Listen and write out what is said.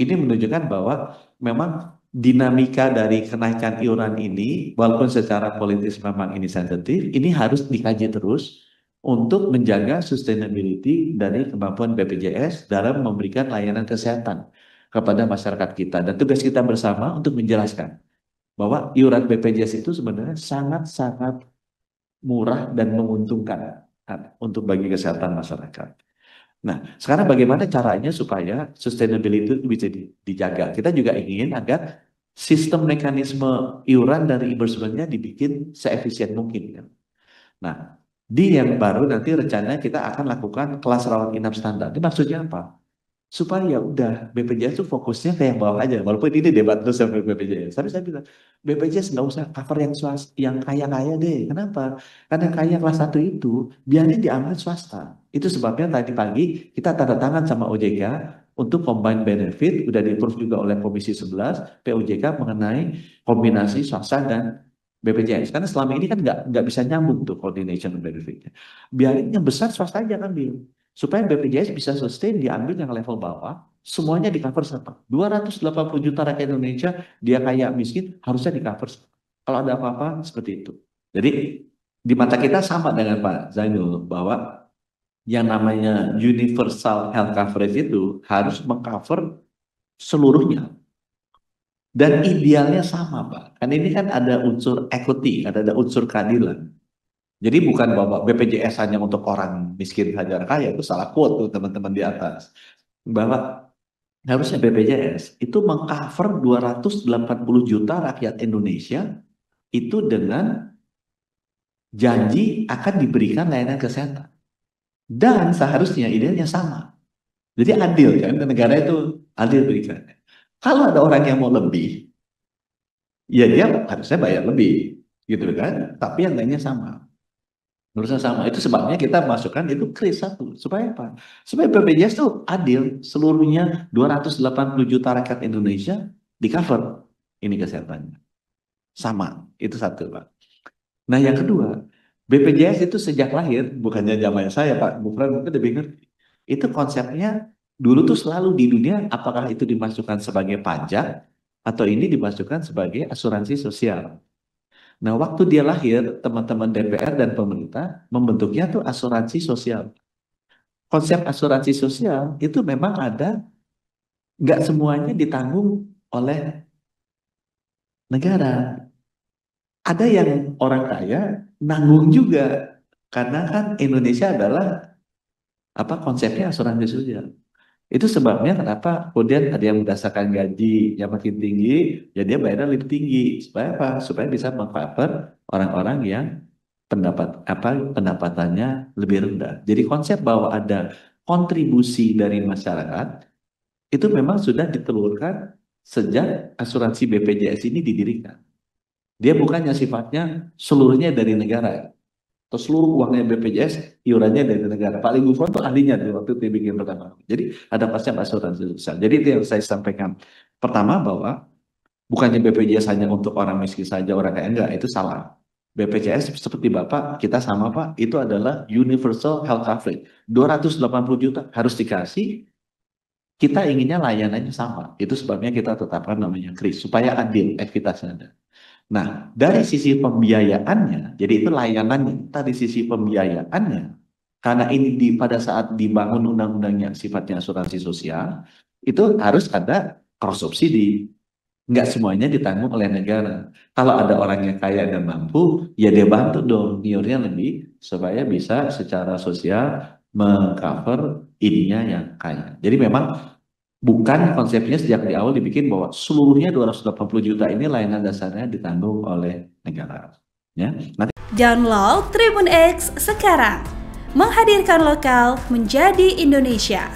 Ini menunjukkan bahwa memang dinamika dari kenaikan iuran ini, walaupun secara politis memang ini sensitif, ini harus dikaji terus untuk menjaga sustainability dari kemampuan BPJS dalam memberikan layanan kesehatan kepada masyarakat kita. Dan tugas kita bersama untuk menjelaskan bahwa iuran BPJS itu sebenarnya sangat-sangat murah dan menguntungkan untuk bagi kesehatan masyarakat. Nah, sekarang bagaimana caranya supaya sustainability itu bisa dijaga? Kita juga ingin agar sistem mekanisme iuran dari reimbursement-nya dibikin seefisien mungkin, kan? Nah, di yang baru nanti rencananya kita akan lakukan kelas rawat inap standar. Ini maksudnya apa? Supaya ya udah BPJS itu fokusnya ke yang bawah aja, walaupun ini debat terus sama BPJS, tapi saya bilang BPJS nggak usah cover yang yang kaya-kaya deh. Kenapa? Karena yang kaya kelas 1 itu biarnya diambil swasta. Itu sebabnya tadi pagi kita tanda tangan sama OJK untuk combined benefit, udah di-approve juga oleh Komisi 11 POJK mengenai kombinasi swasta dan BPJS. Karena selama ini kan nggak bisa nyambung tuh coordination benefitnya. Biarin yang besar swasta aja ambil. Supaya BPJS bisa sustain, diambil yang level bawah, semuanya di cover sama. 280 juta rakyat Indonesia, dia kaya miskin, harusnya di cover. Kalau ada apa-apa, seperti itu. Jadi, di mata kita sama dengan Pak Zainul, bahwa yang namanya universal health coverage itu harus mengcover seluruhnya. Dan idealnya sama, Pak. Kan ini kan ada unsur equity, ada unsur keadilan. Jadi bukan bahwa BPJS hanya untuk orang miskin saja kaya, itu salah quote tuh teman-teman di atas. Bahwa harusnya BPJS itu mengcover 280 juta rakyat Indonesia itu dengan janji akan diberikan layanan kesehatan. Dan seharusnya idealnya sama. Jadi adil kan, negara itu adil berikan. Kalau ada orang yang mau lebih, ya dia harusnya bayar lebih, gitu kan. Tapi yang lainnya sama. Menurut saya sama. Itu sebabnya kita masukkan itu kris satu. Supaya apa? Supaya BPJS itu adil. Seluruhnya 280 juta rakyat Indonesia di cover ini kesehatannya. Sama. Itu satu, Pak. Nah, yang kedua, BPJS itu sejak lahir, bukannya zaman saya, Pak. Bukan mungkin lebih ngerti. Itu konsepnya dulu tuh selalu di dunia, apakah itu dimasukkan sebagai pajak atau ini dimasukkan sebagai asuransi sosial. Nah, waktu dia lahir, teman-teman DPR dan pemerintah membentuknya tuh asuransi sosial. Konsep asuransi sosial itu memang ada, nggak semuanya ditanggung oleh negara. Ada yang orang kaya nanggung juga, karena kan Indonesia adalah apa konsepnya asuransi sosial. Itu sebabnya kenapa kemudian ada yang berdasarkan gaji yang makin tinggi, ya dia bayarnya lebih tinggi. Supaya apa? Supaya bisa meng-cover orang-orang yang pendapatannya lebih rendah. Jadi konsep bahwa ada kontribusi dari masyarakat itu memang sudah ditelurkan sejak asuransi BPJS ini didirikan. Dia bukannya sifatnya seluruhnya dari negara. Atau seluruh uangnya BPJS, iurannya dari negara. Pak Ali Gufron itu ahlinya di waktu itu bikin pertama. Jadi ada konsep asuransi sosial. Jadi itu yang saya sampaikan. Pertama bahwa bukannya BPJS hanya untuk orang miskin saja, orang kaya enggak, itu salah. BPJS seperti Bapak, kita sama Pak, itu adalah universal health coverage. 280 juta harus dikasih, kita inginnya layanannya sama. Itu sebabnya kita tetapkan namanya KRIS, supaya adil, ekuitasnya ada. Nah, dari sisi pembiayaannya, jadi itu layanannya, dari sisi pembiayaannya, karena ini pada saat dibangun undang-undangnya sifatnya asuransi sosial, itu harus ada cross subsidi. Nggak semuanya ditanggung oleh negara. Kalau ada orang yang kaya dan mampu, ya dia bantu dong, niurnya lebih, supaya bisa secara sosial mengcover ininya yang kaya. Jadi memang bukan konsepnya sejak di awal dibikin bahwa seluruhnya 280 juta ini layanan dasarnya ditanggung oleh negara. Ya, nanti download Tribun X sekarang, menghadirkan lokal menjadi Indonesia.